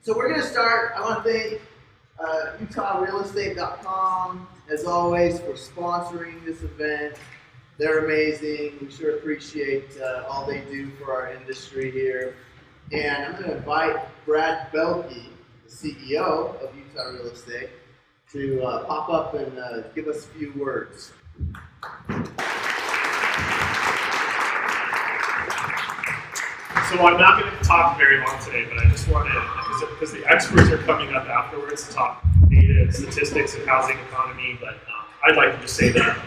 So we're going to start. I want to thank UCARrealestate.com, as always, for sponsoring this event. They're amazing. We sure appreciate all they do for our industry here. And I'm going to invite Brad Bjelke, the CEO of UCAR Real Estate, to pop up and give us a few words. So I'm not going to talk very long today, but I just wanted, because the experts are coming up afterwards to talk data and statistics and housing economy, but I'd like to just say that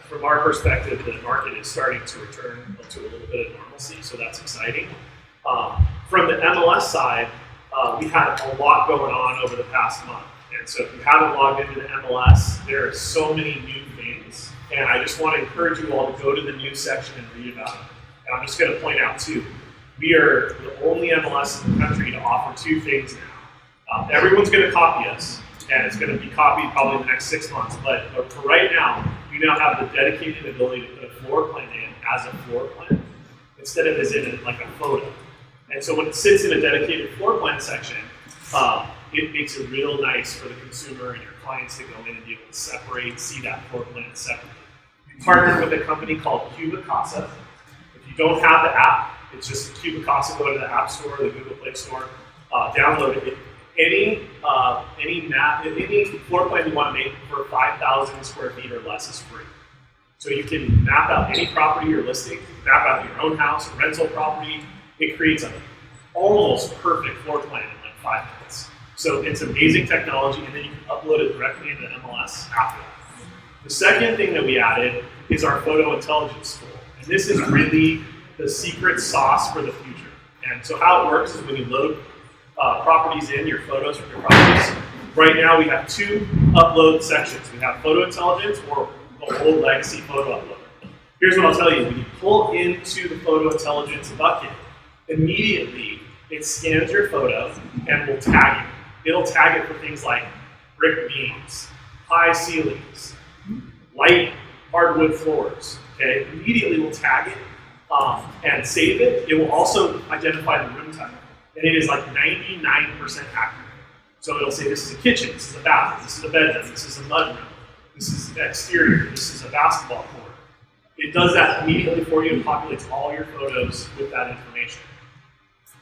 from our perspective, the market is starting to return to a little bit of normalcy, so that's exciting. From the MLS side, we had a lot going on over the past month, and so if you haven't logged into the MLS, there are so many new things, and I just want to encourage you all to go to the news section and read about it. And I'm just going to point out too, we are the only MLS in the country to offer two things now. Everyone's going to copy us, and it's going to be copied probably in the next 6 months. But for right now, we now have the dedicated ability to put a floor plan in as a floor plan instead of as in like a photo. And so when it sits in a dedicated floor plan section, it makes it real nice for the consumer and your clients to go in and be able to separate, see that floor plan separately. We partnered with a company called Cubicasa. If you don't have the app, it's just Cubicasa. Go to the App Store, the Google Play Store, download it. Any floor plan you want to make for 5,000 square feet or less is free. So you can map out any property you're listing, map out your own house, a rental property. It creates an almost perfect floor plan in like 5 minutes. So it's amazing technology, and then you can upload it directly into MLS after that. The second thing that we added is our photo intelligence tool. And this is really the secret sauce for the future. And so how it works is when you load properties in, your photos from your properties, right now we have two upload sections. We have photo intelligence or the old legacy photo uploader. Here's what I'll tell you. When you pull into the photo intelligence bucket, immediately it scans your photo and will tag it. It'll tag it for things like brick beams, high ceilings, light hardwood floors. Okay, immediately we'll tag it and save it. It will also identify the room type, and it is like 99% accurate. So it'll say this is a kitchen, this is a bathroom, this is a bedroom, this is a mudroom, this is the exterior, this is a basketball court. It does that immediately for you and populates all your photos with that information.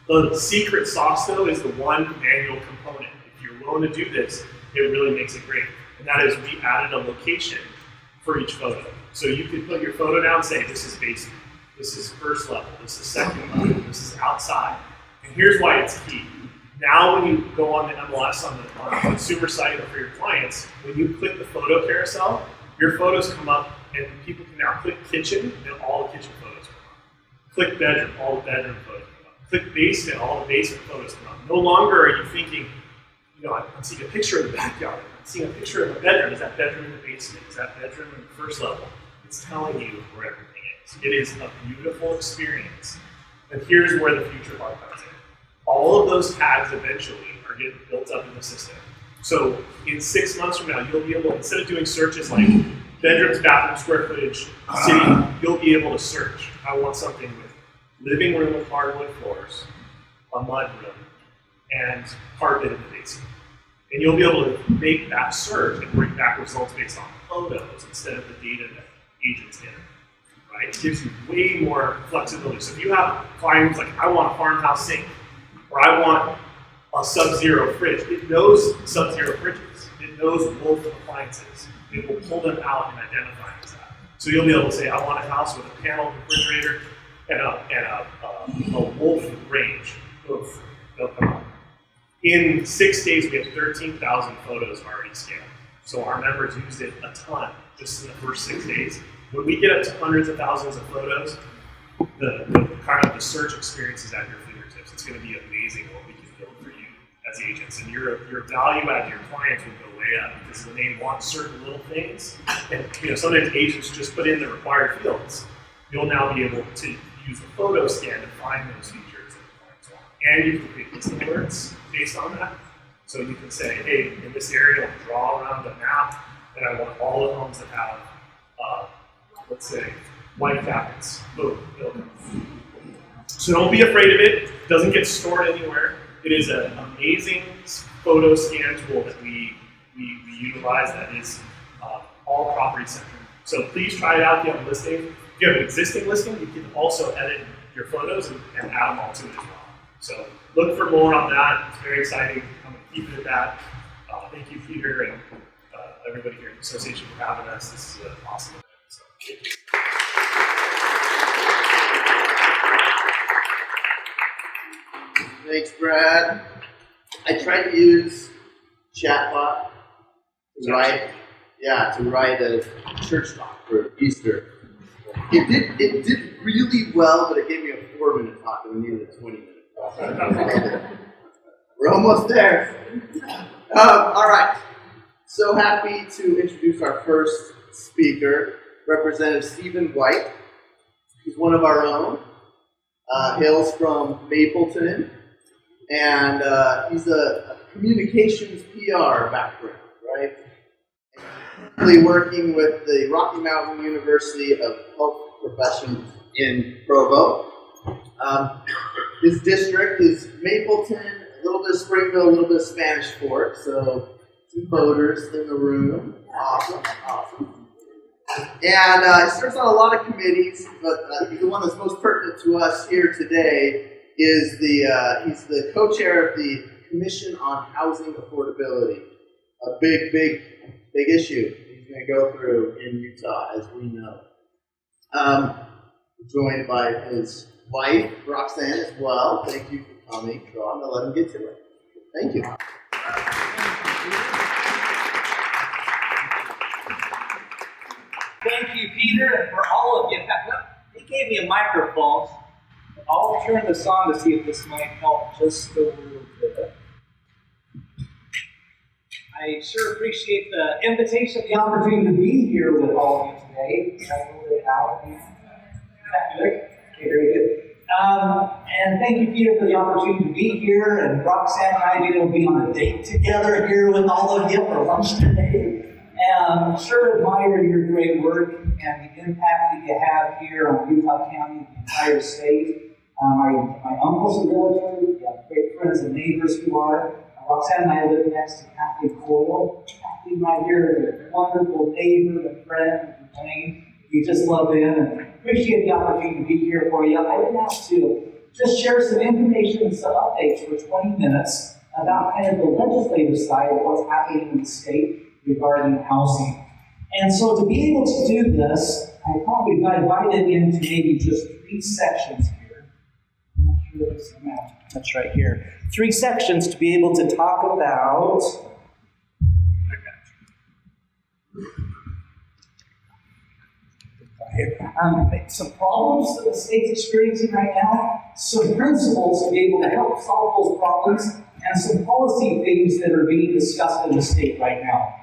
The secret sauce, though, is the one manual component. If you're willing to do this, it really makes it great. And that is we added a location for each photo. So you can put your photo down and say, this is basement, this is first level, this is second level, this is outside. And here's why it's key. Now when you go on the MLS on the consumer site or for your clients, when you click the photo carousel, your photos come up and people can now click kitchen and all the kitchen photos come up. Click bedroom, all the bedroom photos come up. Click basement, all the basement photos come up. No longer are you thinking, I'm seeing a picture of the backyard. I'm seeing a picture of the bedroom. Is that bedroom in the basement? Is that bedroom in the first level? It's telling you where everything is. It is a beautiful experience. And here's where the future part comes in. All of those tags eventually are getting built up in the system. So in 6 months from now, you'll be able, instead of doing searches like bedrooms, bathroom, square footage, city, you'll be able to search. I want something with living room with hardwood floors, a mud room, and carpet in the basement. And you'll be able to make that search and bring back results based on photos instead of the data that agents enter. Right? It gives you way more flexibility. So if you have clients like, I want a farmhouse sink, or I want a sub-zero fridge, it knows sub-zero fridges. It knows Wolf appliances. It will pull them out and identify as that. So you'll be able to say, I want a house with a panel refrigerator and a Wolf range. Oof, they'll come up. In 6 days, we have 13,000 photos already scanned. So our members used it a ton just in the first 6 days. When we get up to hundreds of thousands of photos, the kind of the search experience is at your fingertips. It's going to be amazing what we can build for you as agents, and your value add to your clients will go way up because when they want certain little things, and sometimes agents just put in the required fields. You'll now be able to use the photo scan to find those features that the clients want, and you can create listing alerts based on that. So you can say, hey, in this area, I'll draw around the map, and I want all the homes that have, let's say, white cabinets. Boom, build them. So don't be afraid of it. It doesn't get stored anywhere. It is an amazing photo scan tool that we utilize that is all property centered. So please try it out if you have a listing. If you have an existing listing, you can also edit your photos and add them all to it as well. So look for more on that. It's very exciting. I'm going to keep it at that. Thank you, Peter, and everybody here at the association for having us. This is an awesome event. So thank you. Thanks, Brad. I tried to use chatbot to write a church talk for Easter. It did really well, but it gave me a 4-minute talk and we needed a 20-minute talk. We're almost there. All right. So happy to introduce our first speaker, Representative Stephen Whyte. He's one of our own. Hails from Mapleton, and he's a communications PR background, right? Currently working with the Rocky Mountain University of Health Professions in Provo. His district is Mapleton, a little bit of Springville, a little bit of Spanish Fork, so some voters in the room. Awesome. And he serves on a lot of committees, but the one that's most pertinent to us here today is he's the co-chair of the Commission on Housing Affordability, a big issue he's going to go through in Utah, as we know. Joined by his wife, Roxanne, as well. Thank you for coming. So I'm going to let him get to it. Thank you. Thank you, Peter, and for all of you. He gave me a microphone. I'll turn this on to see if this might help just a little bit. I sure appreciate the invitation, the opportunity to be here with all of you today. Is that good? Okay, very good. And thank you, Peter, for the opportunity to be here. And Roxanne and I will be on a date together here with all of you for lunch today. And sure admire your great work and the impact that you have here on Utah County and the entire state. My uncle's a realtor. We have great friends and neighbors who are. Roxanne and I live next to Kathleen Coyle. Kathleen right here is a wonderful neighbor and friend and Wayne. We just love them and appreciate the opportunity to be here for you. I've been asked to just share some information and some updates for 20 minutes about kind of the legislative side of what's happening in the state regarding housing. And so to be able to do this, I thought we'd divide it into maybe just 3 sections here. I'm not sure if it's the map. That's right here. 3 sections to be able to talk about some problems that the state's experiencing right now, some principles to be able to help solve those problems, and some policy things that are being discussed in the state right now.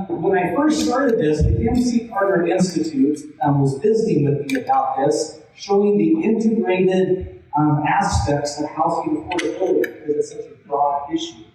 When I first started this, the MC Carter Institute was visiting with me about this, showing the integrated aspects of housing affordability because it's such a broad issue.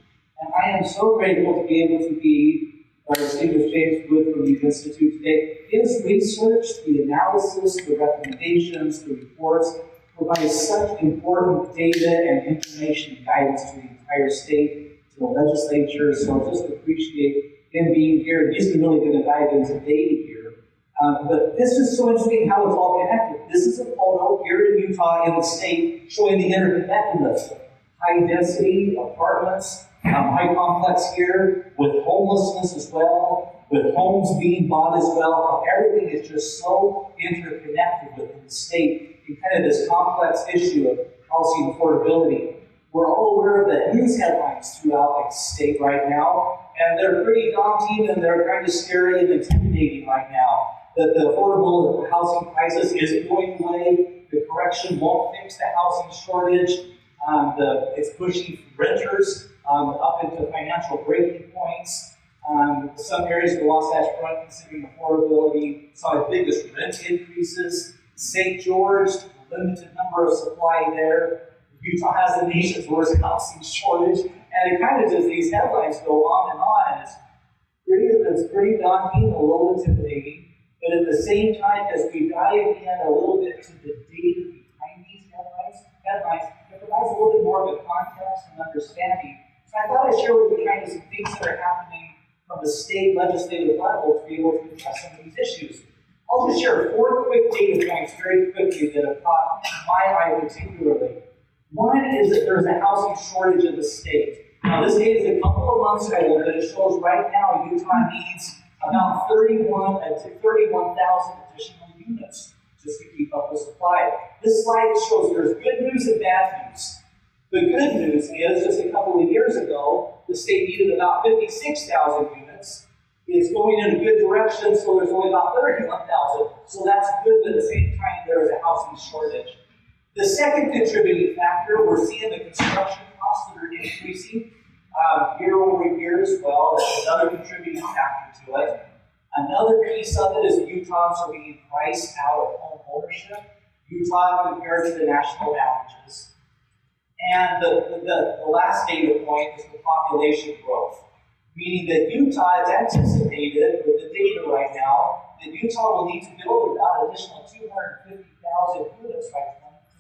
And I am so grateful to be able to be Distinguished James Wood from the Institute today. His research, the analysis, the recommendations, the reports provide such important data and information and guidance to the entire state, to the legislature. So I just appreciate him being here. He's really going to dive into data here. But this is so interesting how it's all connected. This is a photo here in Utah in the state showing the interconnectedness. High density apartments, high complex here, with homelessness as well, with homes being bought as well. Everything is just so interconnected within the state in kind of this complex issue of housing affordability. We're all aware of the news headlines throughout the state right now, and they're pretty daunting and they're kind of scary and intimidating right now. That the affordable housing crisis isn't going away, the correction won't fix the housing shortage, it's pushing renters up into financial breaking points. Some areas of the Wasatch Front, considering affordability, saw the biggest rent increases. St. George, limited number of supply there. Utah has the nation's worst housing shortage, and it kind of just, these headlines go on, and it's pretty daunting, a little intimidating. But at the same time, as we dive in a little bit to the data behind these headlines, It provides a little bit more of a context and understanding. So I thought I'd share with you kind of some things that are happening from the state legislative level to be able to address some of these issues. I'll just share 4 quick data points very quickly that have caught my eye particularly. One is that there's a housing shortage in the state. Now, this data is a couple of months old, but it shows right now Utah needs about 31,000 additional units just to keep up with supply. This slide shows there's good news and bad news. The good news is, just a couple of years ago, the state needed about 56,000 units. It's going in a good direction, so there's only about 31,000. So that's good, but at the same time, there is a housing shortage. The second contributing factor, we're seeing the construction costs that are increasing year over year as well. That's another contributing factor to it. Another piece of it is Utahns are being priced out of home ownership. Utah compared to the national averages. And the last data point is the population growth, meaning that Utah is anticipated, with the data right now, that Utah will need to build about an additional 250,000 units by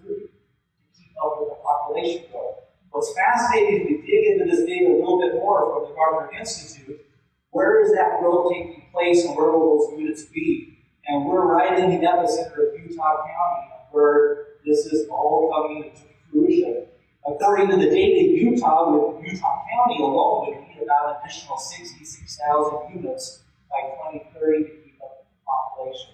2030 to keep up with the population growth. What's fascinating, if we dig into this data a little bit more from the Gardner Institute, where is that growth taking place and where will those units be? And we're right in the epicenter of Utah County, where this is all coming into fruition. According to the data, Utah County alone would need about an additional 66,000 units by 2030 to keep up with the population.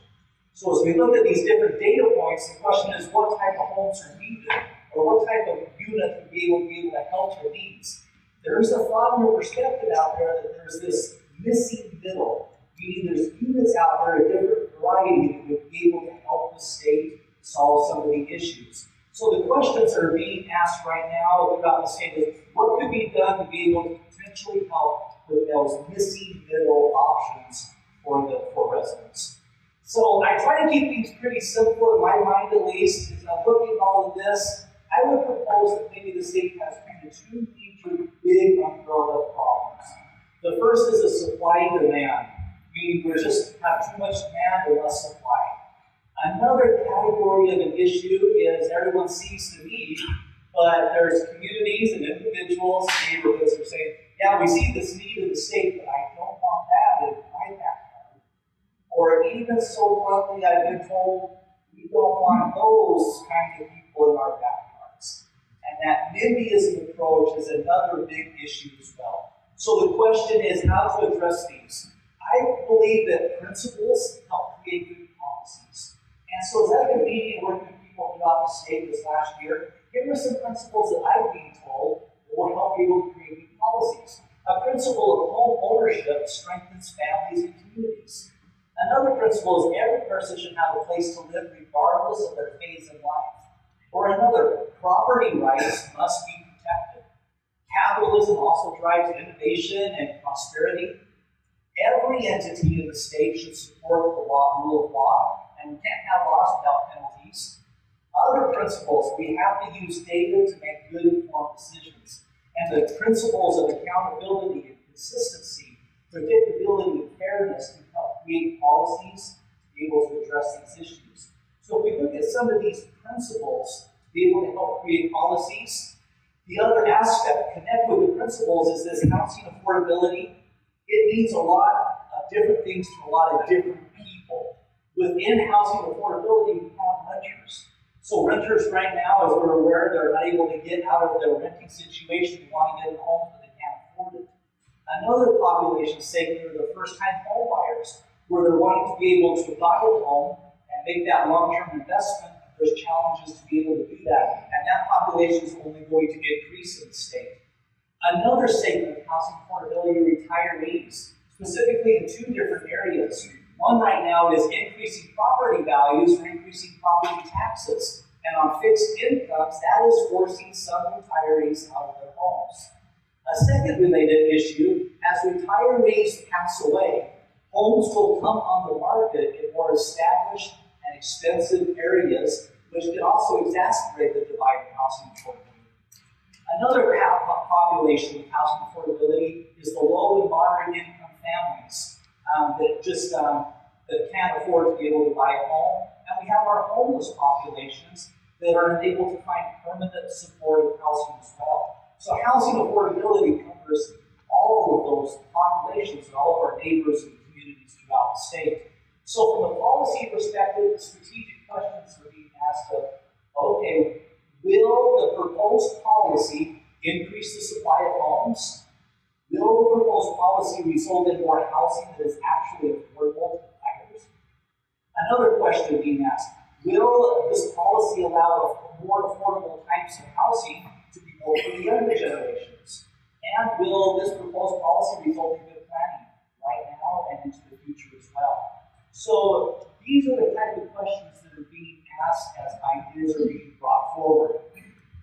So as we look at these different data points, the question is what type of homes are needed, or what type of unit would be able to help their needs. There's a thought and a perspective out there that there's this missing middle, meaning there's units out there of different variety that would be able to help the state solve some of the issues. So the questions that are being asked right now throughout the state is, what could be done to be able to potentially help with those missing middle options for residents? So I try to keep things pretty simple in my mind, at least. As I'm looking at all of this, I would propose that maybe the state has kind of 2 major big umbrella problems. The first is a supply and demand, meaning we just have too much demand and less supply. Another category of an issue is everyone sees the need, but there's communities and individuals, neighborhoods who are saying, yeah, we see this need in the state, but I don't want that in my backyard. Or even so bluntly, I've been told, we don't want those kind of people in our backyards. And that NIMBYism approach is another big issue as well. So the question is how to address these. I believe that principles help create good policies. And so as I've been meeting and working with people throughout the state this last year, here are some principles that I've been told that will help be able to create good policies. A principle of home ownership strengthens families and communities. Another principle is every person should have a place to live regardless of their phase in life. Or another, property rights must be protected. Capitalism also drives innovation and prosperity. Every entity in the state should support the rule of law, and we can't have laws without penalties. Other principles, we have to use data to make good informed decisions. And the principles of accountability and consistency, predictability and fairness can help create policies to be able to address these issues. So if we look at some of these principles to be able to help create policies, the other aspect connected with the principles is this housing affordability. It means a lot of different things to a lot of different people. Within housing affordability, we have renters. So renters right now, as we're aware, they're not able to get out of their renting situation. They want to get a home, but they can't afford it. Another population segment are the first-time home buyers, where they're wanting to be able to buy a home and make that long-term investment. There's challenges to be able to do that, and that population is only going to increase in the state. Another segment of housing affordability are retirees, specifically in 2 different areas. One right now is increasing property values or increasing property taxes. And on fixed incomes, that is forcing some retirees out of their homes. A second related issue, as retirees pass away, homes will come on the market in more established and expensive areas, which can also exacerbate the divide in housing affordability. Another population with housing affordability is the low and moderate income families that can't afford to be able to buy a home. And we have our homeless populations that are unable to find permanent support affordability covers all of those populations and all of our neighbors and communities throughout the state. So from a policy perspective, the strategic questions are being asked of, okay, will the proposed policy increase the supply of homes? Will the proposed policy result in more housing that is actually affordable to buyers? Another question being asked, will this policy allow more affordable types of housing to be built for the younger generations? And will this proposed policy result in good planning right now and into the future as well? So these are the type of questions that are being asked as ideas are being brought forward.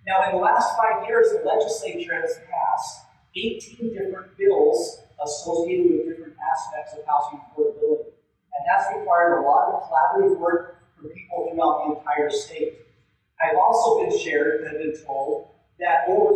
Now, in the last 5 years, the legislature has passed 18 different bills associated with different aspects of housing affordability. And that's required a lot of collaborative work from people throughout the entire state. I've also been shared and been told that over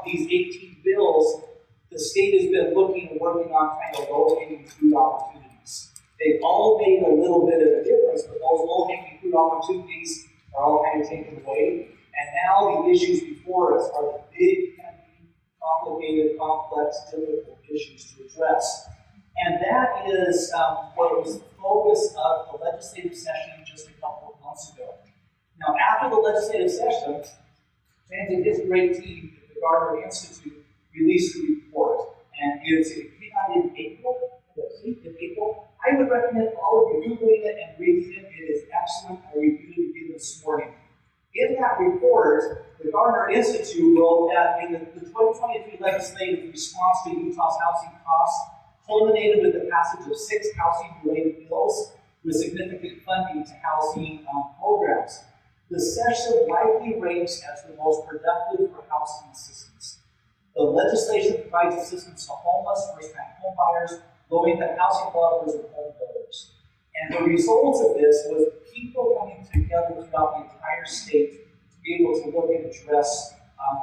these 18 bills, the state has been looking and working on kind of low-hanging fruit opportunities. They've all made a little bit of a difference, but those low-hanging fruit opportunities are all kind of taken away. And now the issues before us are the big, heavy, complicated, complex, difficult issues to address. And that is what was the focus of the legislative session just a couple of months ago. Now, after the legislative session, Fans and his great team at the Gardner Institute released a report. And it came out in April, I would recommend all of you Googling it and reading it. It is excellent. I reviewed it again this morning. In that report, the Gardner Institute wrote that in the 2023 legislative response to Utah's housing costs culminated with the passage of 6 housing-related bills with significant funding to housing programs. The session likely ranks as the most productive for housing assistance. The legislation provides assistance to homeless, first-time homebuyers, low-income housing developers, and home builders. And the result of this was people coming together throughout the entire state to be able to look and address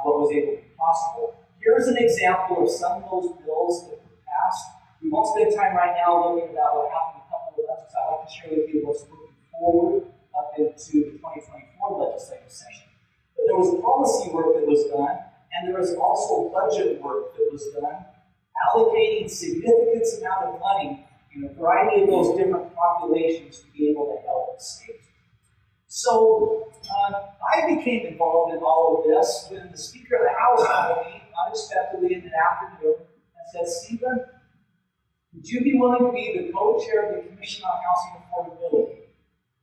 what was able to be possible. Here's an example of some of those bills that were passed. We won't spend time right now looking at what happened a couple of months ago. I'd like to share with you what's looking forward up into the 2024 legislative session. But there was policy work that was done, and there was also budget work that was done, allocating significant amount of money in a variety of those different populations to be able to help the state. So I became involved in all of this when the Speaker of the House called me unexpectedly in the afternoon and said, "Stephen, would you be willing to be the co-chair of the Commission on Housing Affordability?"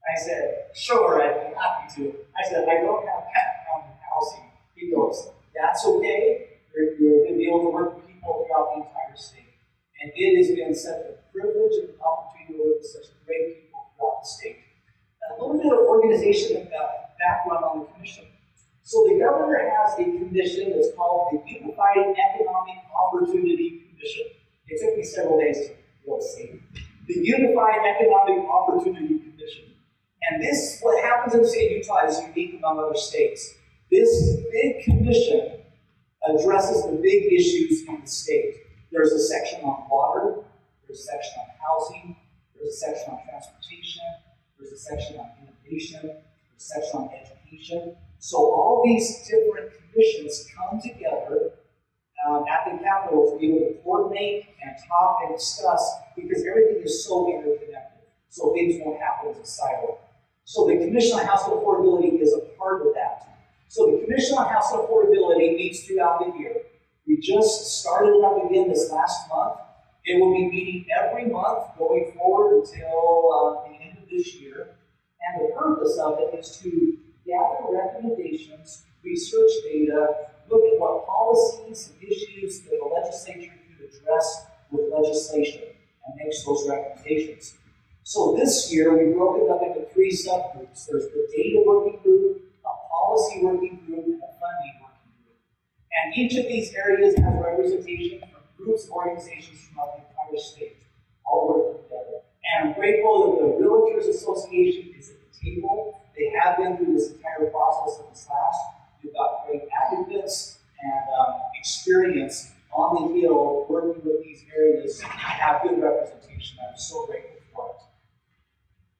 I said, "Sure, I'd be happy to." I said, "I don't have a background in housing." He goes, "That's okay. You're going to be able to work with people throughout the entire state." And it has been such a privilege and an opportunity to work with such great people throughout the state. A little bit of organization and background on the commission. So the governor has a commission that's called the Unified Economic Opportunity Commission. It took me several days to go see. The Unified Economic Opportunity Commission. And this, what happens in the state of Utah is unique among other states. This big commission addresses the big issues in the state. There's a section on water, there's a section on housing, there's a section on transportation, there's a section on innovation, there's a section on education. So all these different commissions come together at the Capitol to be able to coordinate and talk and discuss because everything is so interconnected. So things won't happen as a silo. So the Commission on Housing Affordability is a part of that. So the Commission on Housing Affordability meets throughout the year. We just started it up again this last month. It will be meeting every month going forward until the end of this year. And the purpose of it is to gather recommendations, research data, look at what policies and issues that the legislature could address with legislation and makes those recommendations. So this year, we broke it up into 3 subgroups. There's the data working group, a policy working group, and a funding working group. And each of these areas has representation from groups and organizations throughout the entire state, all working together. And I'm grateful that the Realtors Association is at the table. They have been through this entire process of this class. We've got great advocates and experience on the Hill working with these areas to have good representation. I'm so grateful for it.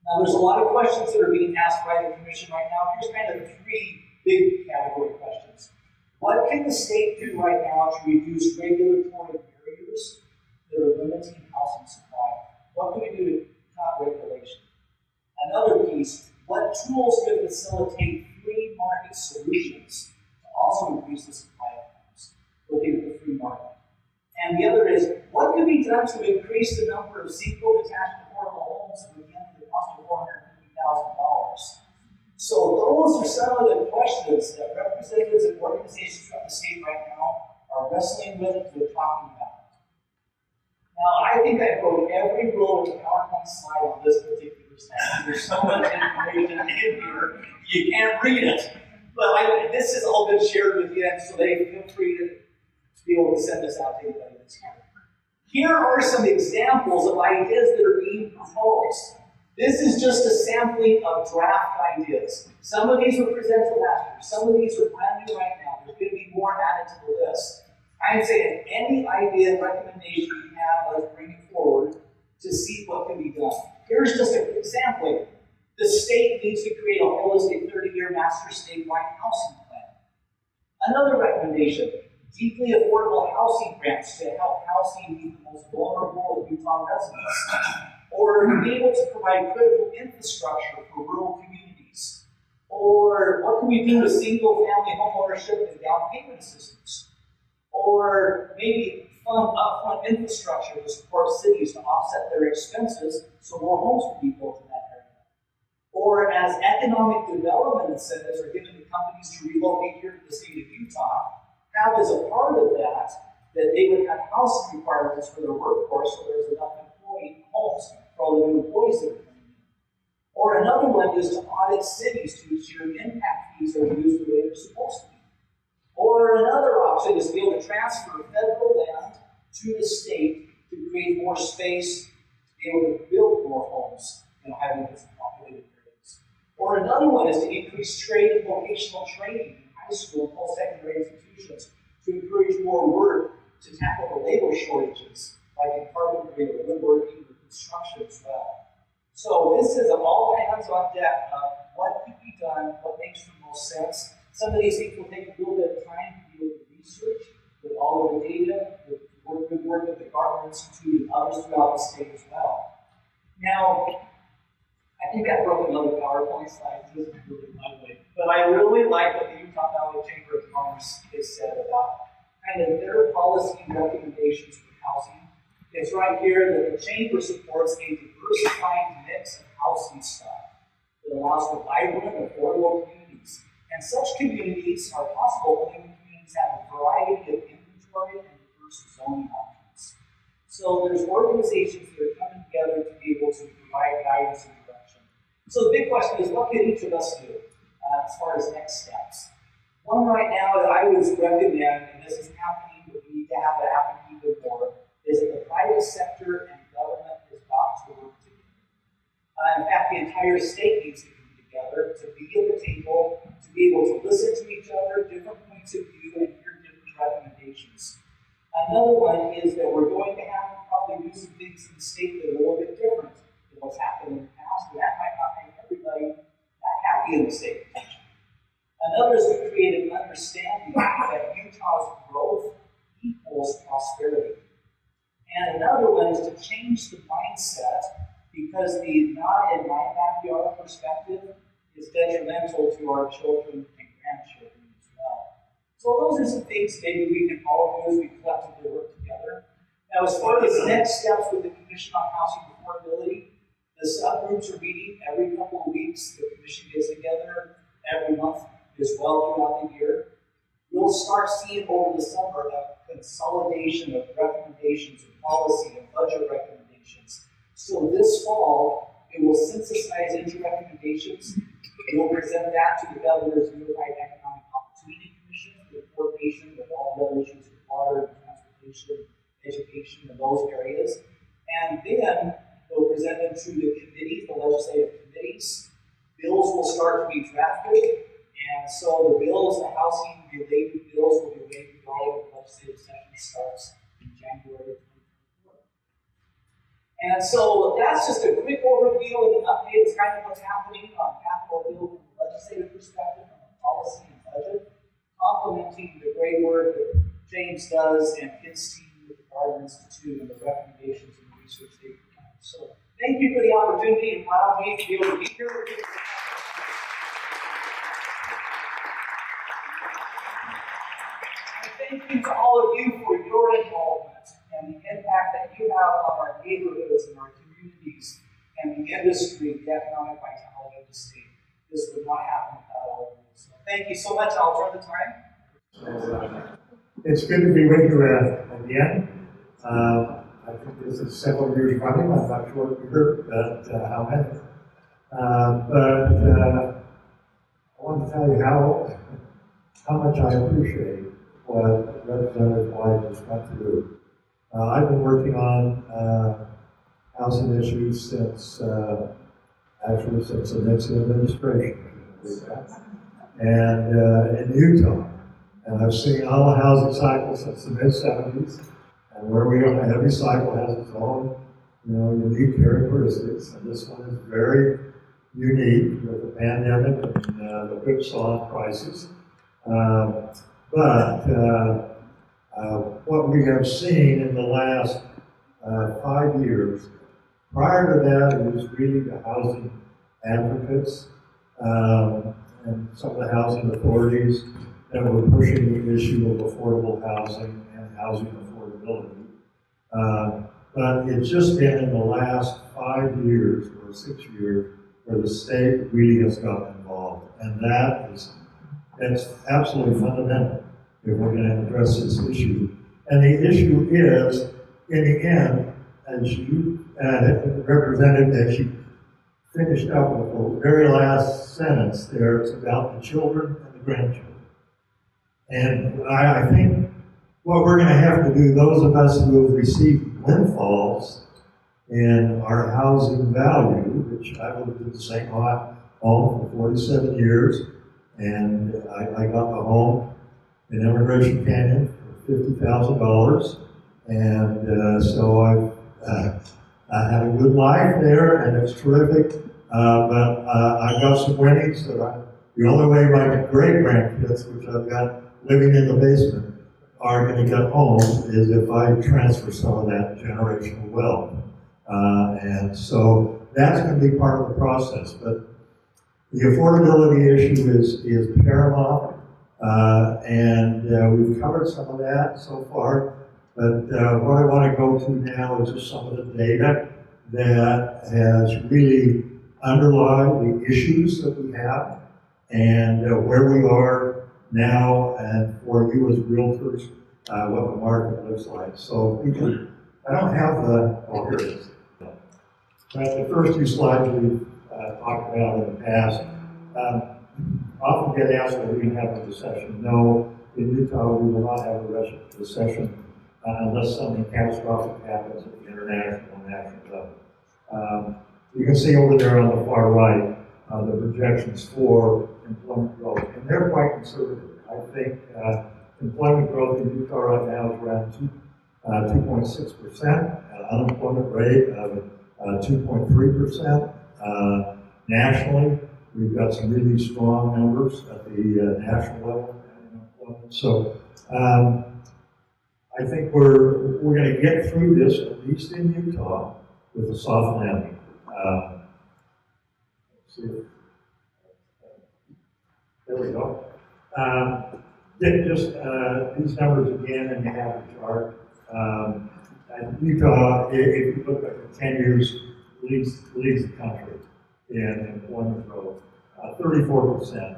Now, there's a lot of questions that are being asked by the Commission right now. Here's kind of 3 big category questions. What can the state do right now to reduce regulatory barriers that are limiting housing supply? What can we do to cut regulation? Another piece, what tools can facilitate free market solutions to also increase the supply of homes? Looking at the free market. And the other is, what can be done to increase the number of single detached affordable homes that would get to the cost of $450,000? So those are some of the questions that representatives and organizations from the state right now are wrestling with and we're talking about. Now, I think I broke every rule with the PowerPoint slide on this particular slide. There's so much information in here, you can't read it. But this has all been shared with you, so they feel free to be able to send this out to anybody that's here. Here are some examples of ideas that are being proposed. This is just a sampling of draft ideas. Some of these were presented last year. Some of these are brand new right now. There's going to be more added to the list. I'm saying any idea, recommendation you have, let's bring it forward to see what can be done. Here's just a quick sampling. The state needs to create a holistic 30-year master statewide housing plan. Another recommendation, deeply affordable housing grants to help housing meet the most vulnerable of Utah residents. Or to be able to provide critical infrastructure for rural communities. Or what can we do with single-family home ownership and down payment assistance? Or maybe fund upfront infrastructure to support cities to offset their expenses so more homes can be built in that area. Or as economic development incentives are given to companies to relocate here to the state of Utah, have as a part of that they would have housing requirements for their workforce so there's enough employee homes for all the new employees that are coming in. Or another one is to audit cities to ensure impact fees are used the way they're supposed to be. Or another option is to be able to transfer federal land to the state to create more space to be able to build more homes in highly populated areas. Or another one is to increase trade and vocational training in high school and post-secondary institutions to encourage more work to tackle the labor shortages, like in carpentry or woodworking or construction as well. So this is all hands on deck of what could be done, what makes the most sense. Some of these things will take a little bit of time to be able to research with all of the data, with good work with the Gardner Institute and others throughout the state as well. Now, I think I broke another PowerPoint slide. This is really ugly. But I really like what the Utah Valley Chamber of Commerce has said about kind of their policy recommendations for housing. It's right here that the Chamber supports a diversified mix of housing stock that allows for vibrant, affordable communities. And such communities are possible only when communities have a variety of inventory and diverse zoning options. So there's organizations that are coming together to be able to provide guidance and direction. So the big question is, what can each of us do as far as next steps? One right now that I would recommend, and this is happening, but we need to have it happen even more, is that the private sector and government has got to work together. In fact, the entire state needs to come together to be at the table, to be able to listen to each other, different points of view, and hear different recommendations. Another one is that we're going to have to probably do some things in the state that are a little bit different than what's happened in the past, and that might not make everybody that happy in the state. Another is to create an understanding that Utah's growth equals prosperity. And another one is to change the mindset because the not in my backyard perspective is detrimental to our children and grandchildren as well. So those are some things maybe we can all do as we collectively work together. Now, as far as next steps with the Commission on Housing Affordability, the subgroups are meeting every couple of weeks. The commission gets together every month as well throughout the year. We'll start seeing over the summer a consolidation of recommendations and policy and budget recommendations. So this fall, it will synthesize into recommendations. It will present that to the Governor's Unified Economic Opportunity Commission for coordination with all the other issues of water, transportation, education, and those areas. And then they'll present them to the committees, the legislative committees. Bills will start to be drafted. And so the bills, the housing-related bills, will be ready to go when the legislative session starts in January 2024. And so that's just a quick overview and an update. It's kind of what's happening on Capitol Hill from the legislative perspective, from a policy and budget complimenting the great work that James does and his team with the Gardner Institute and the recommendations and research they've done. So thank you for the opportunity and allowing me to be able to be here with you. And thank you to all of you for your involvement and the impact that you have on our neighborhoods and our communities and the industry, the economic vitality of the state. This would not happen without all of you. So thank you so much. I'll turn the time. It's good to be with you again. I think this is several years running. I'm not sure here, but how many. I want to tell you how much I appreciate what Representative Whyte just went through. I've been working on housing issues since the Nixon administration, and in Utah. And I've seen all the housing cycles since the mid-70s, and where we are, every cycle has its own, unique characteristics. And this one is very unique with the pandemic and the whipsaw crisis. What we have seen in the last 5 years, prior to that, it was really the housing advocates and some of the housing authorities that were pushing the issue of affordable housing and housing affordability. But it's just been in the last 5 years or 6 years where the state really has gotten involved. And that's absolutely fundamental if we're going to address this issue. And the issue is, in the end, as you represented, as you finished up with the very last sentence there, it's about the children and the grandchildren. And I think what we're going to have to do, those of us who have received windfalls in our housing value, which I lived in the same home for 47 years, and I got the home in Immigration Canyon for $50,000, and so I had a good life there, and it's terrific. But I got some winnings that the only way my great-grandkids, which I've got living in the basement, are going to get home is if I transfer some of that generational wealth. And so that's going to be part of the process. But the affordability issue is paramount, and we've covered some of that so far. But what I want to go to now is just some of the data that has really underlined the issues that we have and where we are now, and for you as realtors, what the market looks like. So I don't have here it is. But the first two slides we've talked about in the past often get asked whether we can have a recession. No, in Utah we will not have a recession unless something catastrophic happens at the international and national level. You can see over there on the far right the projections for employment growth, and they're quite conservative. I think employment growth in Utah right now is around 2.6%, unemployment rate of 2.3%. Nationally, we've got some really strong numbers at the national level in employment. So I think we're going to get through this, at least in Utah, with a soft landing. Let's see. There we go. Just these numbers again, and you have the chart. Utah, if you look at the 10 years, leads the country in employment growth, 34%.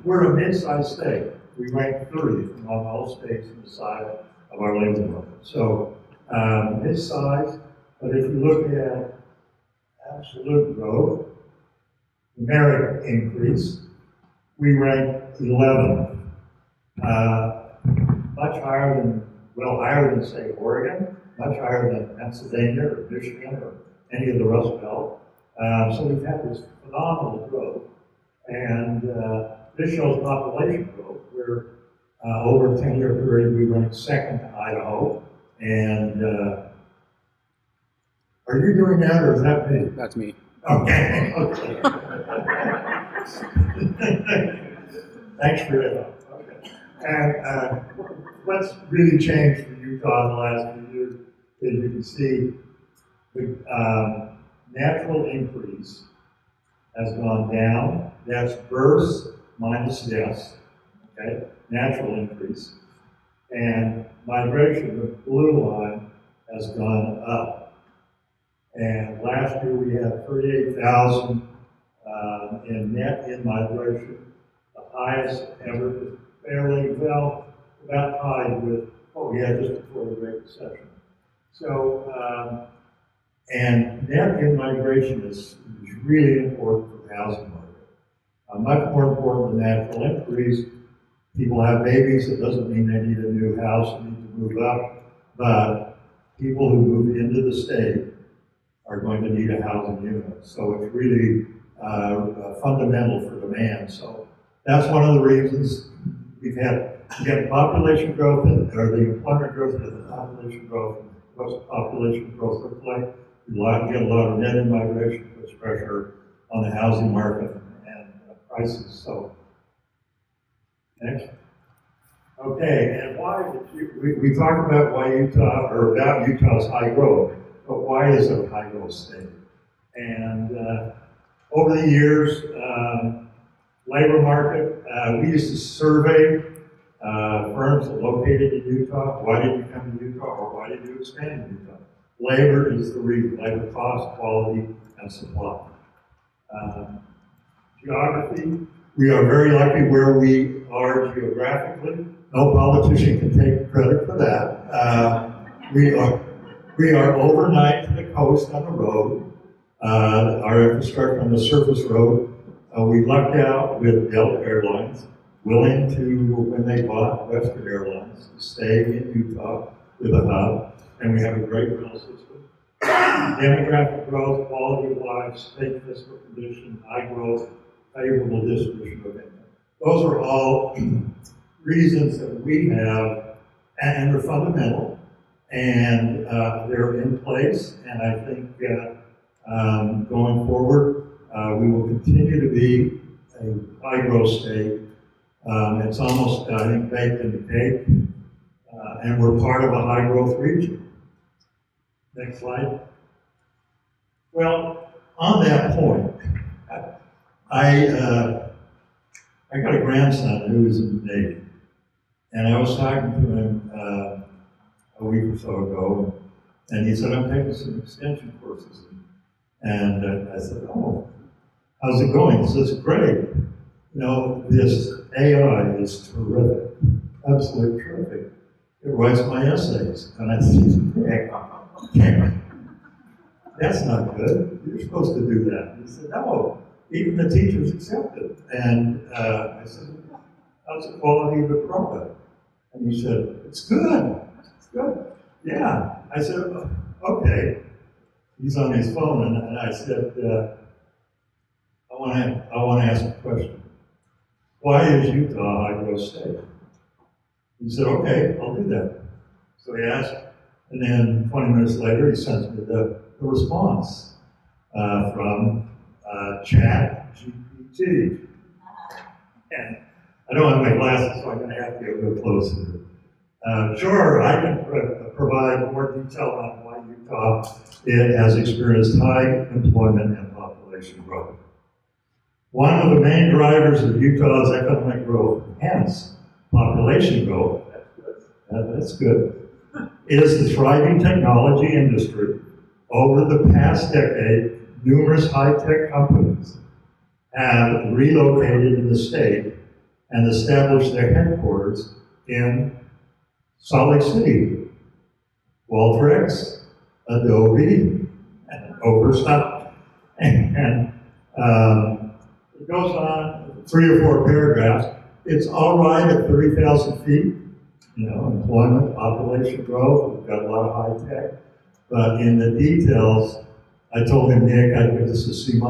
We're a mid-sized state. We rank 30th among all states in the size of our labor market. So mid-sized, but if you look at absolute growth, merit increase, we rank 11th. Much higher than, say, Oregon, much higher than Pennsylvania or Michigan or any of the Rust Belt. So we've had this phenomenal growth. And this shows population growth, where over a 10-year period we ranked second to Idaho. And are you doing that, or is that me? That's me. Okay. Thanks for that. And what's really changed for Utah in the last few years is you can see the natural increase has gone down. That's births minus deaths, okay? Natural increase. And migration, the blue line, has gone up. And last year we had 38,000 in net in migration, the highest ever, fairly well, about tied with what we had just before the Great Recession. So, and net in migration is really important for the housing market. Much more important than natural increase. People have babies, it doesn't mean they need a new house, they need to move up, but people who move into the state are going to need a housing unit. So it's really fundamental for demand. So that's one of the reasons we've had population growth, or the employment growth and the population growth. What's population growth look like? We get a lot of net in migration, puts pressure on the housing market and prices. So, next. Okay, and why did we talked about why Utah, or about Utah's high growth, but why is it a high growth state? And over the years, labor market, we used to survey firms located in Utah. Why did you come to Utah, or why did you expand in Utah? Labor is the reason. Labor cost, quality, and supply. Geography, we are very lucky where we are geographically. No politician can take credit for that. We are overnight to the coast on the road. Our infrastructure on the surface road, we lucked out with Delta Airlines, willing to, when they bought Western Airlines, to stay in Utah with a hub, and we have a great rail system. Demographic growth, quality of life, state fiscal condition, high growth, favorable distribution of income. Those are all reasons that we have, and they're fundamental, and they're in place, and I think going forward, we will continue to be a high growth state. It's almost, I think, baked in the cake, and we're part of a high growth region. Next slide. Well, on that point, I got a grandson who is in the Navy, and I was talking to him a week or so ago, and he said, I'm taking some extension courses. And I said, oh, how's it going? He says, great. You know, this AI is terrific, absolutely terrific. It writes my essays. And I said, that's not good. You're supposed to do that. He said, no, even the teachers accept it. And I said, how's the quality of the product? And he said, it's good. It's good. Yeah. I said, okay. He's on his phone, and I said, I want to ask a question. Why is Utah a high growth state? He said, okay, I'll do that. So he asked, and then 20 minutes later, he sends me the response from ChatGPT. And I don't have my glasses, so I'm going to have to get a little closer. Sure, I can provide more detail on why Utah has experienced high employment and population growth. One of the main drivers of Utah's economic growth, hence population growth, that's good, is the thriving technology industry. Over the past decade, numerous high-tech companies have relocated in the state and established their headquarters in Salt Lake City. Qualtrics, Adobe, and Overstock, and it goes on 3 or 4 paragraphs. It's all right at 30,000 feet, you know, employment, population growth, we've got a lot of high tech, but in the details, I told him, Nick, I'd give this a C-.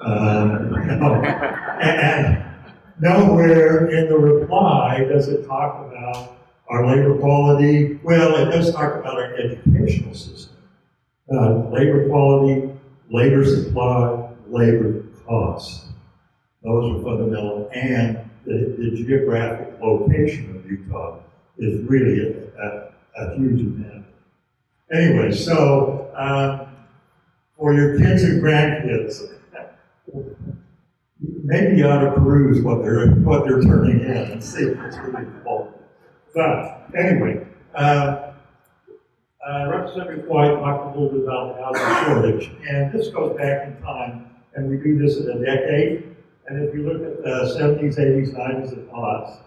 And nowhere in the reply does it talk about our labor quality. Well, it does talk about our educational system. Labor quality, labor supply, labor cost. Those are fundamental, and the geographic location of Utah is really a huge advantage. Anyway, so for your kids and grandkids, maybe you ought to peruse what they're turning in and see if it's really cool. But anyway, Representative Whyte talked a little bit about the housing shortage, and this goes back in time, and we do this in a decade. And if you look at the 70s, 80s, 90s, and aughts,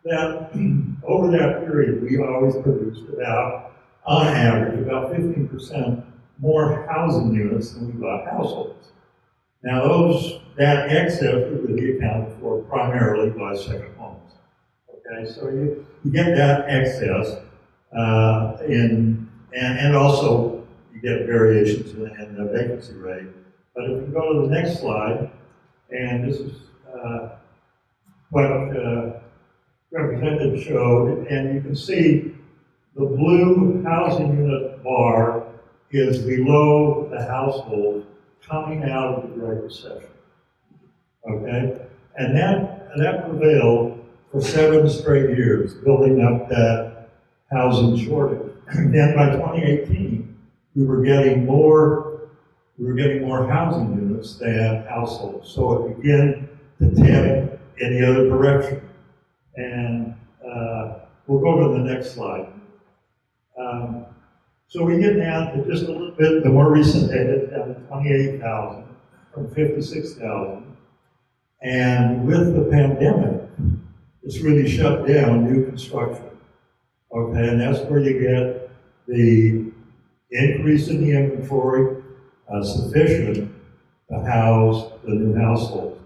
then over that period, we always produced about, on average, about 15% more housing units than we got households. Now that excess was really accounted for primarily by second homes. Okay, so you get that excess and also you get variations in the vacancy rate. But if you go to the next slide, and this is what Representative showed, and you can see the blue housing unit bar is below the household coming out of the Great Recession. Okay? And that prevailed for 7 straight years, building up that housing shortage. And then by 2018, we were getting more housing units than households. So it began to tip in the other direction. And we'll go to the next slide. So we get down to just a little bit, the more recent data, down to 28,000 from 56,000. And with the pandemic, it's really shut down new construction. Okay, and that's where you get the increase in the inventory sufficient to house the new households.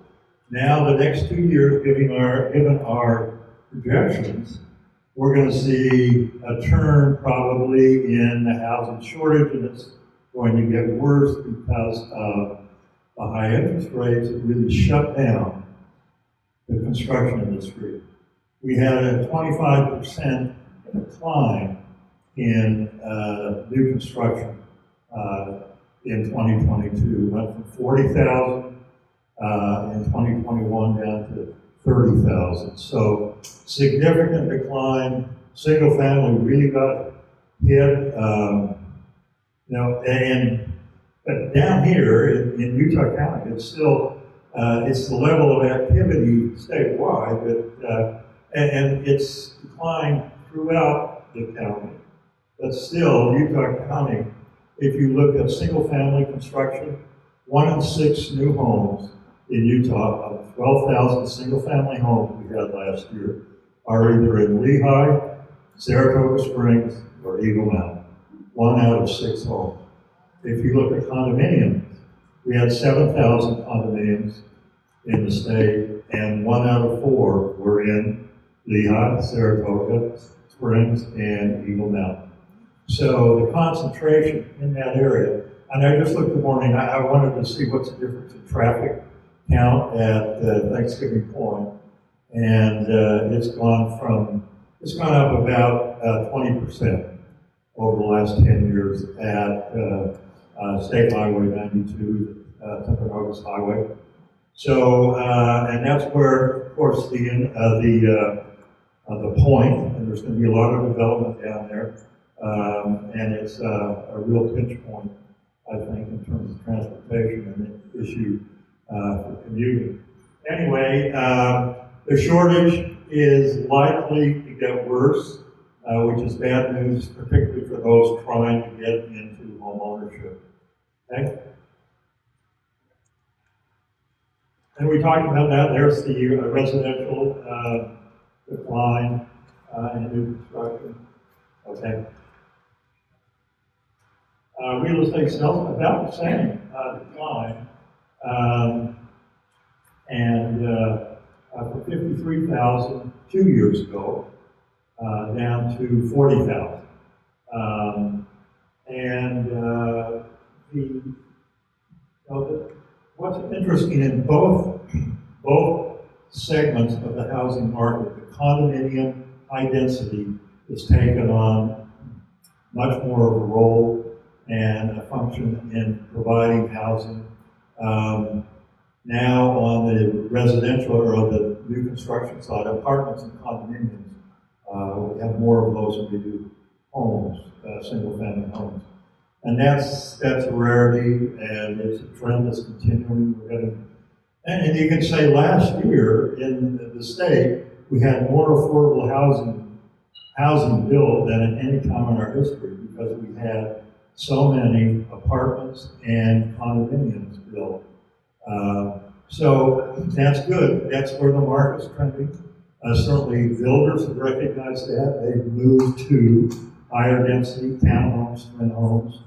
Now, the next 2 years, given our projections, we're going to see a turn probably in the housing shortage, and it's going to get worse because of the high interest rates that really shut down the construction industry. We had a 25% decline in new construction in 2022. Went from 40,000 in 2021 down to 30,000. So significant decline. Single family really got hit. But down here in Utah County, it's still it's the level of activity statewide, and it's declined throughout the county. But still, Utah County, if you look at single family construction, 1 in 6 new homes in Utah, of 12,000 single family homes we had last year, are either in Lehigh, Saratoga Springs, or Eagle Mountain. 1 out of 6 homes. If you look at condominiums, we had 7,000 condominiums in the state, and 1 out of 4 were in Lehigh, Saratoga Springs, and Eagle Mountain. So the concentration in that area, and I just looked this morning, I wanted to see what's the difference in traffic count at Thanksgiving Point, and it's gone up about 20% over the last 10 years at State Highway 92, Timpanogos Highway. So, and that's where, of course, the point, and there's going to be a lot of development down there, and it's a real pinch point, I think, in terms of transportation and the issue for commuting. Anyway, the shortage is likely to get worse, which is bad news, particularly for those trying to get into home ownership. Okay? And we talked about that. There's the residential decline in new construction. Okay. Real estate sales about the same decline, and for 53,000 2 years ago, down to 40,000. What's interesting in both segments of the housing market, the condominium high density is taken on much more of a role and a function in providing housing. Now on the residential or the new construction side, apartments and condominiums, we have more of those than we do homes, single-family homes. And that's a rarity, and it's a trend that's continuing. We're getting, and you can say last year in the state, we had more affordable housing built than at any time in our history because we had so many apartments and condominiums built. So that's good. That's where the market's trending. Certainly builders have recognized that. They've moved to higher density townhomes, twin homes.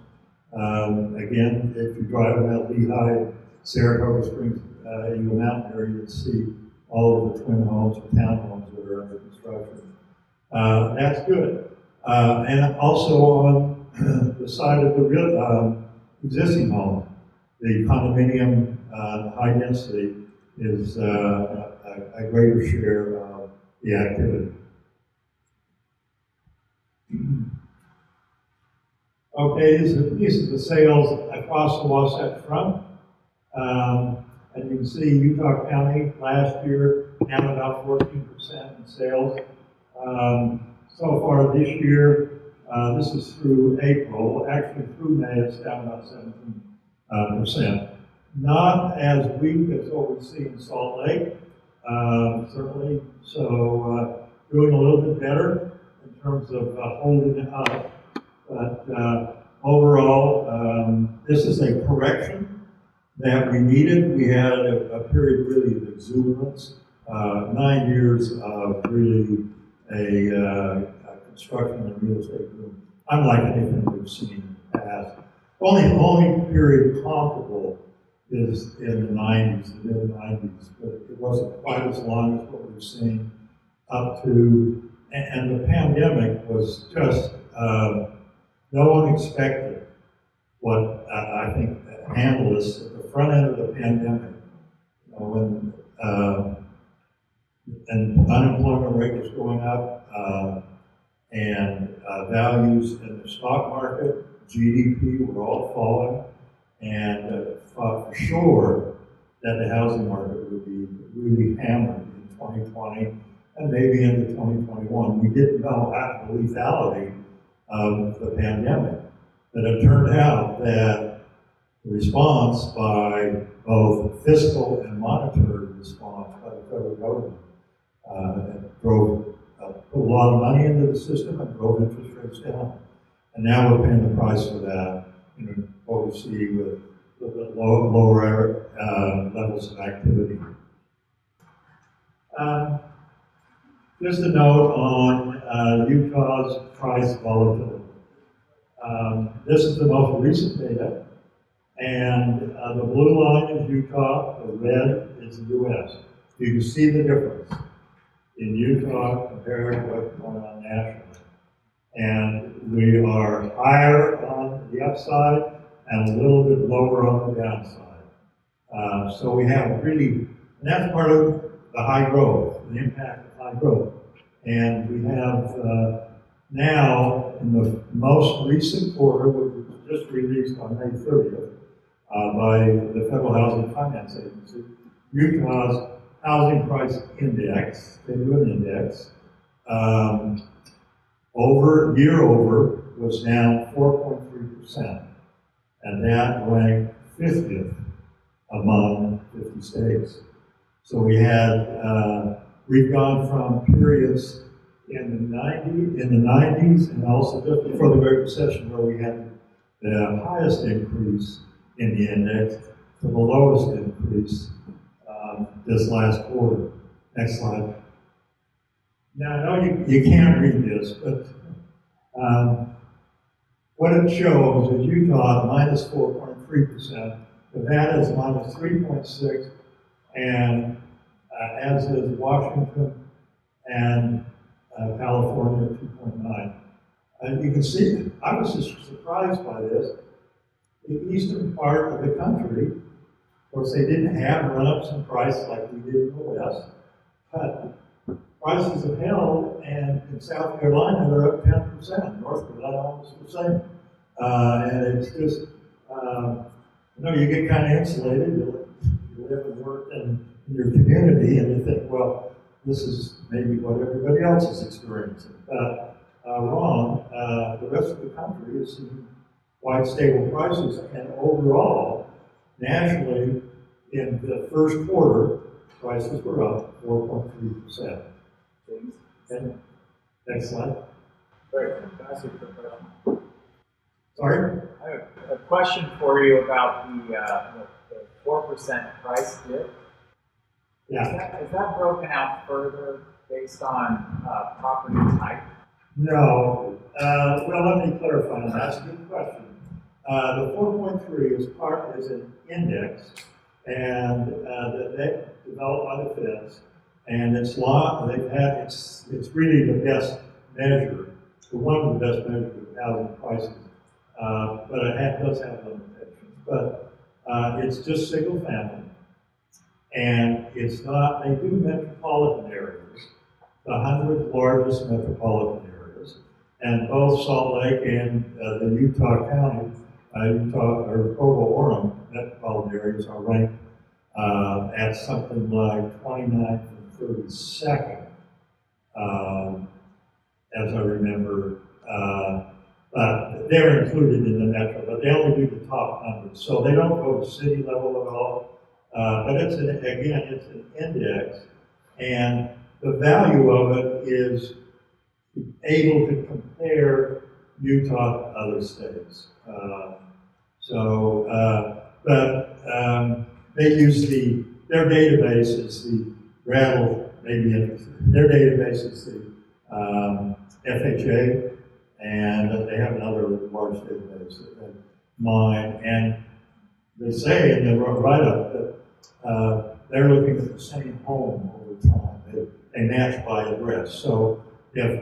Again, if you drive around Lehigh, Saratoga Springs, Eagle Mountain area, you'll see all of the twin homes or townhomes that are under construction. That's good. And also on the side of the real, existing homes, the condominium high density is a greater share of the activity. Okay, these are the sales across the Wasatch Front. And you can see Utah County last year down about 14% in sales. So far this year, this is through April, actually through May it's down about 17%. Not as weak as what we see in Salt Lake, certainly. So doing a little bit better in terms of holding it up. But overall, this is a correction that we needed. We had a period really of exuberance, 9 years of really a construction and real estate boom, unlike anything we've seen in the past. Only period comparable is in the 90s, the mid-90s, but it wasn't quite as long as what we've seen up to, and the pandemic was just, no one expected what I think analysts at the front end of the pandemic, you know, when and unemployment rate was going up, and values in the stock market, GDP were all falling, and thought for sure that the housing market would be really hammered in 2020 and maybe into 2021. We didn't know the lethality of the pandemic, but it turned out that the response by both fiscal and monetary response by the federal government put a lot of money into the system and drove interest rates down. And now we're paying the price for that, you know, what we see with lower levels of activity. Just a note on Utah's price volatility. This is the most recent data, and the blue line is Utah, the red is the U.S. You can see the difference in Utah compared to what's going on nationally. And we are higher on the upside and a little bit lower on the downside. So we have really, and that's part of the high growth, the impact of high growth. And we have now, in the most recent quarter, which was just released on May 30th by the Federal Housing Finance Agency, Utah's housing price index, they do an index, year over was down 4.3%, and that ranked 50th among 50 states. So we had, we've gone from periods in the 90s and also just before the Great Recession where we had the highest increase in the index to the lowest increase this last quarter. Next slide. Now, I know you can't read this, but what it shows is Utah minus 4.3%, Nevada is minus 3.6%, and as is Washington and California 2.9%. And you can see, I was just surprised by this. The eastern part of the country, of course, they didn't have run-ups in price like we did in the West, but prices have held, and in South Carolina, they're up 10%. North Carolina almost the same. And it's just, you know, you get kind of insulated. You live and work in your community, and you think, well, this is maybe what everybody else is experiencing. But wrong. The rest of the country is seeing quite stable prices, and overall, nationally, in the first quarter, prices were up 4.3%. And next slide. Sorry, can I ask you a quick question? Sorry? I have a question for you about the 4% price dip. Yeah. Is that broken out further based on property type? No. Well, let me clarify on that. That's a good question. The 4.3 is an index, and that developed by the feds, and it's really the best measure, one of the best measures of housing prices, but it does have limitations. But it's just single family, and it's not. They do metropolitan areas, the 100 largest metropolitan areas, and both Salt Lake and the Utah County, or Provo-Orem metropolitan areas are ranked at something like 29th and 32nd, as I remember. But they're included in the metro, but they only do the top 100. So they don't go to city level at all. But it's an index, and the value of it is able to compare Utah to other states. They use their database is the Rattle, maybe interested. Their database is the FHA, and they have another large database than mine. And they say in the write-up that they're looking at the same home over time. They match by address. So if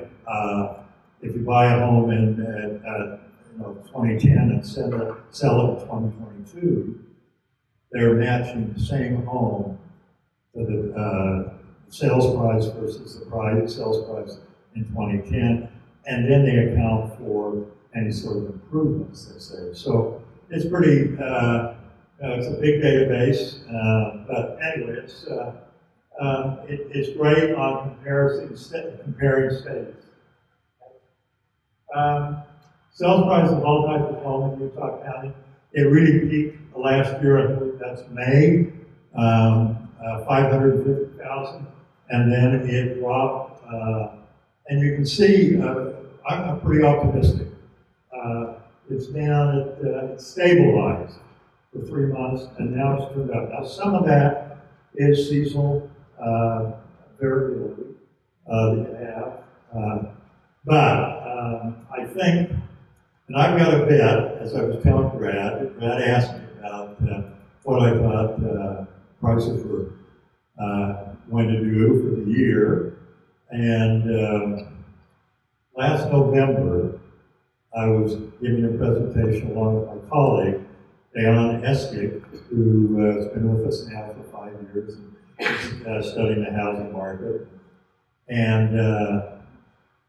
you buy a home in 2010 and sell it in 2022, they're matching the same home to the sales price versus the sales price in 2010, and then they account for any sort of improvements, they say. So it's pretty, it's a big database, but anyway, it's great on comparing states. Sales price of all types of home in Utah County, it really peaked the last year, I believe that's May, 550,000, and then it dropped, and you can see, I'm pretty optimistic. It's down, it's stabilized for 3 months, and now it's turned up. Now some of that is seasonal variability that you have, but I think, and I've got a bet, as I was telling Brad asked me about what I thought prices were going to do for the year, and last November, I was giving a presentation along with my colleague, Dayan Eskik, who has been with us now for 5 years, and studying the housing market. And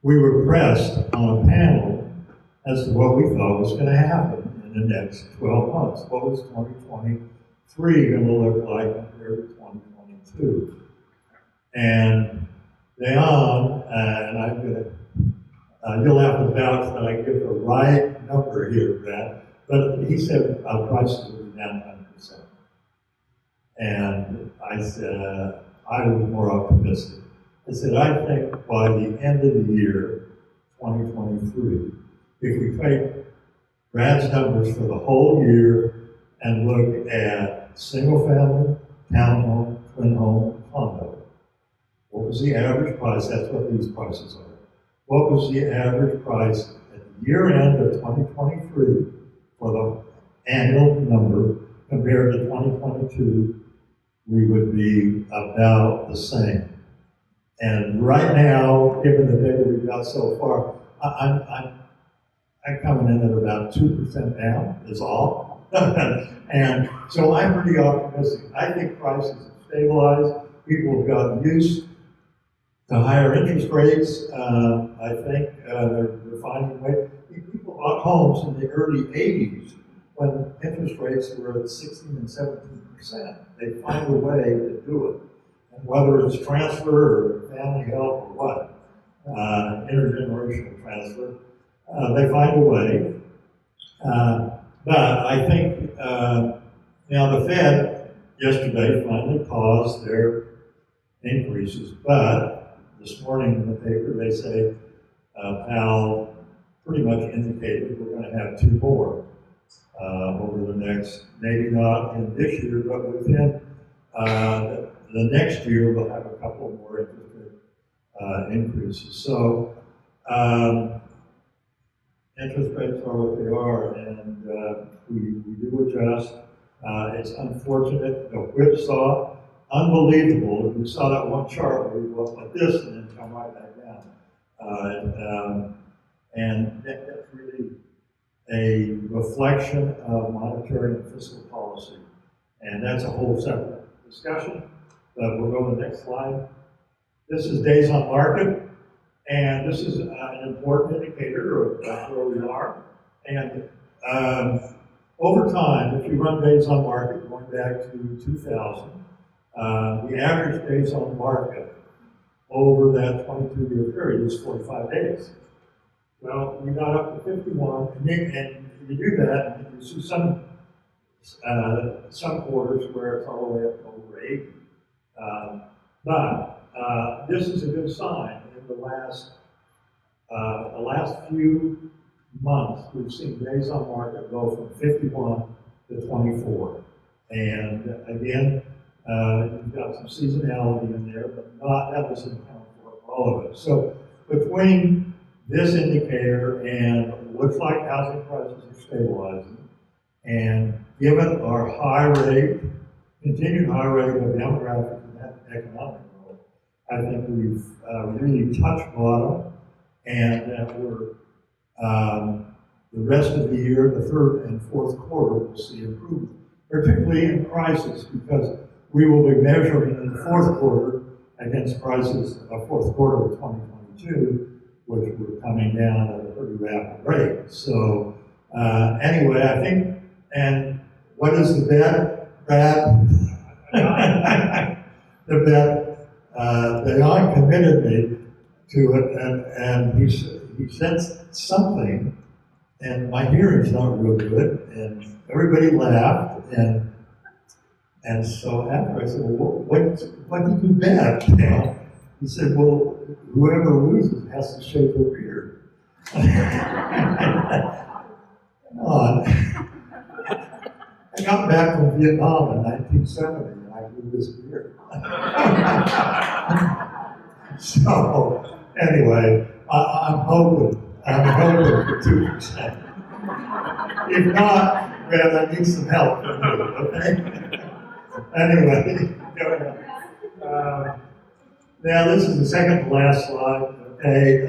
we were pressed on a panel as to what we thought was going to happen in the next 12 months. What was 2023 going to look like compared to 2022? And Dayan, and I'm going to, you'll have to vouch that I give the right number here, Brad, but he said our prices will be down 10%. And I said, I was more optimistic. I said, I think by the end of the year, 2023, if we take Brad's numbers for the whole year and look at single family, townhome, twin home, condo, what was the average price? That's what these prices are. What was the average price at the year end of 2023 for the annual number compared to 2022? We would be about the same. And right now, given the data we've got so far, I'm coming in at about 2% down, is all. And so I'm pretty optimistic. I think prices have stabilized. People have gotten used to higher interest rates. I think they're finding a way. People bought homes in the early 80s when interest rates were at 16 and 17%. They find a way to do it. And whether it's transfer or family help or what, intergenerational transfer, they find a way. But I think now the Fed yesterday finally paused their increases, but this morning in the paper they say Powell pretty much indicated we're going to have 2 more over the next, maybe not in this year, but within the next year we'll have a couple more interest rate increases. So interest rates are what they are, and we do adjust. It's unfortunate, the whipsaw, unbelievable. We saw that one chart where we go up like this and then come right back down. And that's really a reflection of monetary and fiscal policy. And that's a whole separate discussion, but we'll go to the next slide. This is days on market, and this is an important indicator of where we are. And over time, if you run days on market going back to 2000, the average days on market over that 22-year period is 45 days. Well, we got up to 51, and you do that, and you see some quarters where it's all the way up to over 80. But this is a good sign. In the last few months, we've seen days on market go from 51 to 24. And again, you've got some seasonality in there, but that doesn't account for all of it. So between this indicator and looks like housing prices are stabilizing, and given our continued high rate of demographic and economic growth, I think we've really touched bottom, and that we're the rest of the year, the third and fourth quarter, will see improvement, particularly in prices, because we will be measuring in the fourth quarter against prices of fourth quarter of 2022, which were coming down at a pretty rapid rate. So anyway, I think, and what is the bet, Brad? The bet, Dion committed me to it, and he said something, and my hearing's not real good, and everybody laughed, and so after I said, well, what did you bet? You know? He said, well, whoever loses has to shave their beard. Come on. I got back from Vietnam in 1970, and I grew this beard. So, anyway, I'm hoping for 2%. If not, man, I need some help from you, okay? Anyway, go ahead. Now, this is the second to last slide, okay?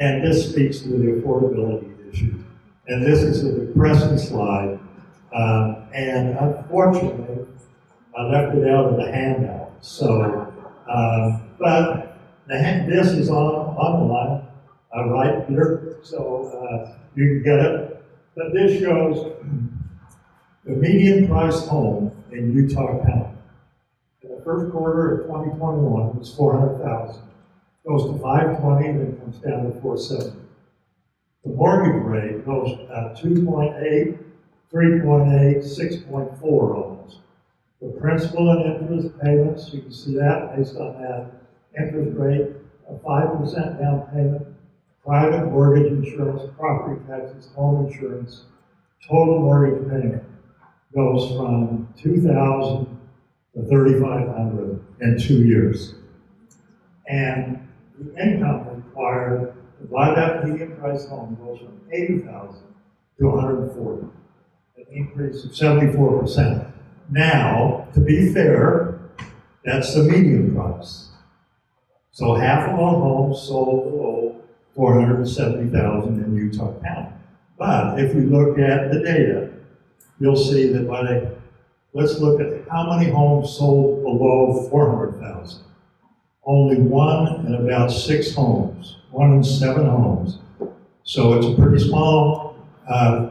And this speaks to the affordability issue. And this is a depressing slide. And unfortunately, I left it out of the handout. So, but this is online, right here, so you can get it. But this shows the median price home in Utah County. In the first quarter of 2021, it was $400,000. Goes to $520,000, then comes down to $470,000. The mortgage rate goes 2.8, 3.8, 6.4 almost. The principal and interest payments, you can see that based on that interest rate, a 5% down payment, private mortgage insurance, property taxes, home insurance, total mortgage payment goes from $2,000 to $3,500 in 2 years. And the income required to buy that median price home goes from $80,000 to $140,000, an increase of 74%. Now, to be fair, that's the median price. So half of all homes sold below $470,000 in Utah County. But if we look at the data, you'll see that let's look at how many homes sold below $400,000. Only 1 in about 6 homes, 1 in 7 homes. So it's a pretty small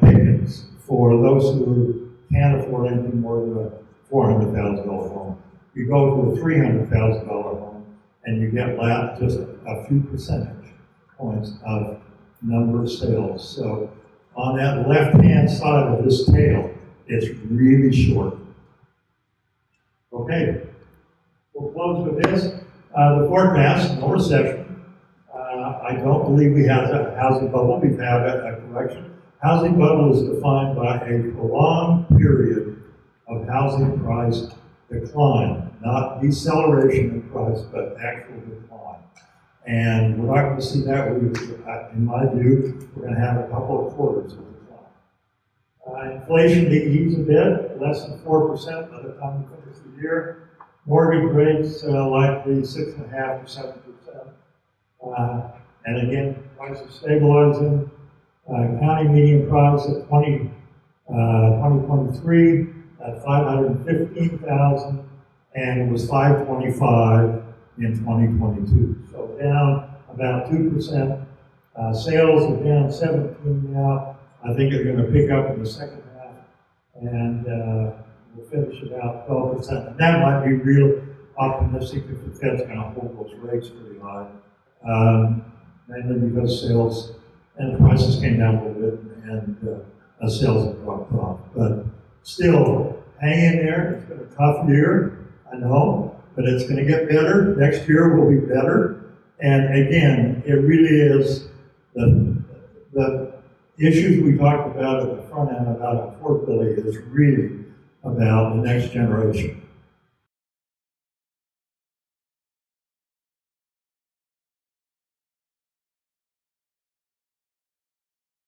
pickings for those who can't afford anything more than a $400,000 home. You go to a $300,000 home, and you get just a few percentage points of number of sales. So on that left-hand side of this tail, it's really short. Okay, we'll close with this. The forecast, no recession. I don't believe we have a housing bubble. We've had a correction. Housing bubble is defined by a prolonged period of housing price decline, not deceleration in price, but actual decline. And we're not going to see that. In my view, we're going to have a couple of quarters of decline. Inflation to ease a bit, less than 4% by the time we finish the year. Mortgage rates likely 6.5% to 7%. And again, prices stabilizing. County median price at 2023 at $515,000, and it was $525 in 2022. So down about 2%. Sales are down 17 now. I think they're going to pick up in the second half, and we'll finish about 12%. And that might be real optimistic if the Fed's going to hold those rates pretty high. Mainly because sales and prices came down a little bit, and sales have dropped off. But still, hang in there. It's been a tough year, I know, but it's going to get better. Next year will be better. And again, it really is the issues we talked about at the front end about affordability is really about the next generation.